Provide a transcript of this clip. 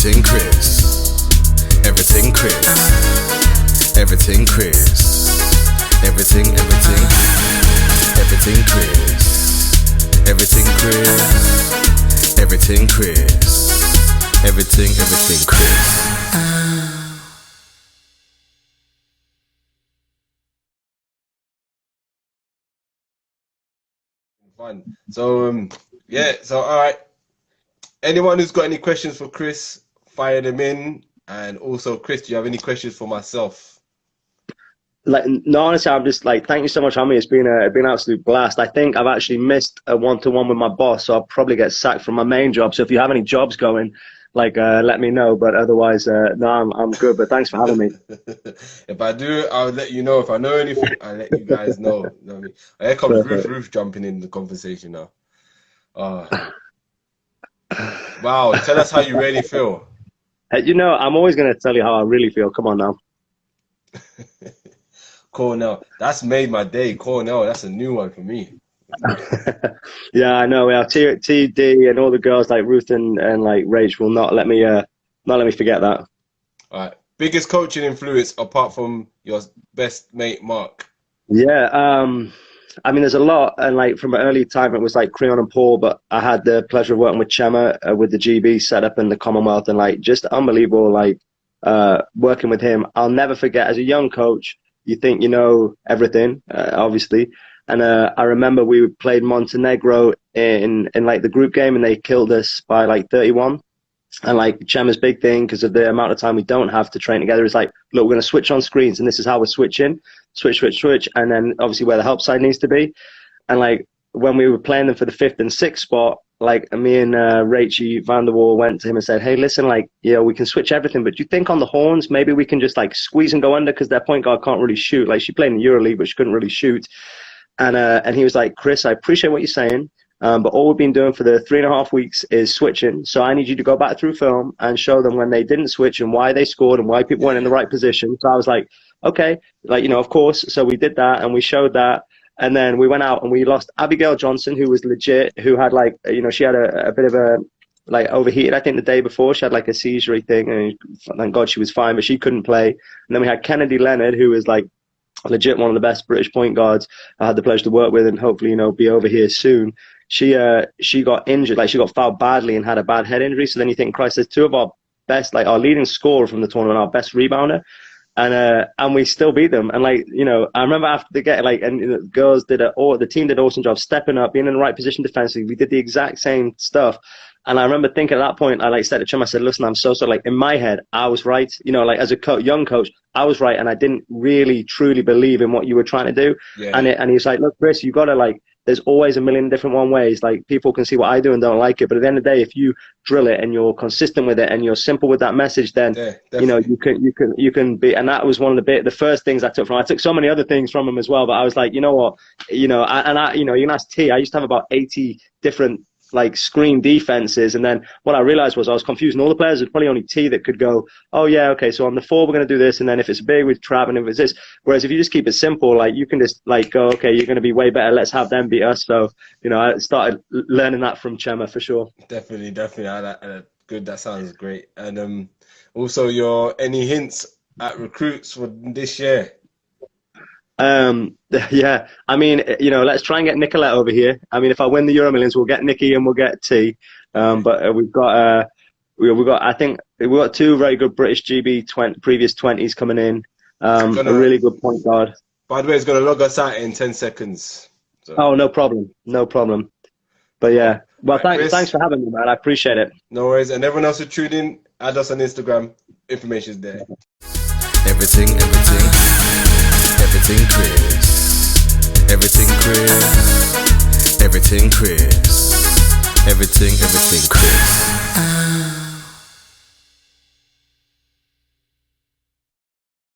Everything Chris. Everything Chris. Everything Chris. Everything Chris. Everything Chris. Everything Chris. Everything Chris. Fun. So yeah, so all right. Anyone who's got any questions for Chris, fire them in. And also, Chris, do you have any questions for myself? Like, no, honestly, I'm just like, thank you so much, Hammy. It's been an absolute blast. I think I've actually missed a one-to-one with my boss, so I'll probably get sacked from my main job. So if you have any jobs going, like, let me know. But otherwise, no, I'm good. But thanks for having me. If I do, I'll let you know. If I know anything, I'll let you guys know. You know what I mean? Here comes Ruth jumping in the conversation now. Wow, tell us how you really feel. You know, I'm always going to tell you how I really feel. Come on now. Cornell, that's made my day. Cornell, that's a new one for me. Yeah, I know. Yeah, TD and all the girls like Ruth and like Rach will not let me forget that. All right, biggest coaching influence apart from your best mate Mark. Yeah, I mean, there's a lot, and like from an early time, it was like Creon and Paul, but I had the pleasure of working with Chema with the GB setup in the Commonwealth, and like just unbelievable, like working with him. I'll never forget, as a young coach, you think you know everything, obviously, and I remember we played Montenegro in like the group game, and they killed us by like 31. And like Chema's big thing, because of the amount of time we don't have to train together, is like, look, we're going to switch on screens, and this is how we're switching. Switch, and then obviously where the help side needs to be. And like when we were playing them for the 5th and 6th spot, like me and Rachie van der Waal went to him and said, hey, listen, like, you know, we can switch everything, but do you think on the horns maybe we can just like squeeze and go under, because their point guard can't really shoot. Like, she played in the EuroLeague, but she couldn't really shoot. And he was like, Chris, I appreciate what you're saying, but all we've been doing for the 3.5 weeks is switching. So I need you to go back through film and show them when they didn't switch and why they scored and why people weren't in the right position. So I was like, okay, like, you know, of course. So we did that and we showed that. And then we went out and we lost Abigail Johnson, who was legit, who had like, you know, she had a bit of a, like, overheated, I think, the day before. She had like a seizure thing, and thank God she was fine, but she couldn't play. And then we had Kennedy Leonard, who was like legit one of the best British point guards I had the pleasure to work with, and hopefully, you know, be over here soon. She got injured, like she got fouled badly and had a bad head injury. So then you think, Christ, there's two of our best, like our leading scorer from the tournament, our best rebounder, and we still beat them. And like, you know, I remember after the game, like, and you know, girls did the team did an awesome job stepping up, being in the right position defensively. We did the exact same stuff. And I remember thinking at that point, I like said to Chum, I said, listen, I'm so like in my head, I was right. You know, like as a young coach, I was right, and I didn't really truly believe in what you were trying to do. Yeah. And he's like, look, Chris, you gotta like. There's always a million different ways. Like, people can see what I do and don't like it, but at the end of the day, if you drill it and you're consistent with it and you're simple with that message, then you know you can be. And that was one of the first things I took from him. I took so many other things from him as well, but I was like, you know what, you know, you know, you can ask T. I used to have about 80 different like screen defenses, and then what I realized was I was confusing all the players. There's probably only T that could go, oh yeah, okay, so on the 4 we're going to do this, and then if it's big with Trav, and if it's this. Whereas if you just keep it simple, like you can just like go, okay, you're going to be way better, let's have them beat us. So, you know, I started learning that from Chema for sure. Definitely. Good, that sounds great. And also, any hints at recruits for this year? Yeah, I mean, you know, let's try and get Nicolette over here. I mean, if I win the Euro Millions, we'll get Nikki and we'll get T. But we've got I think we've got 2 very good British GB previous 20s coming in. A really good point guard. By the way, it's gonna log us out in 10 seconds. So. Oh, no problem. But yeah, well, thanks for having me, man. I appreciate it. No worries. And everyone else who tuned in, add us on Instagram. Information's there. Everything Chris. Everything Chris. Everything Chris. Everything Chris.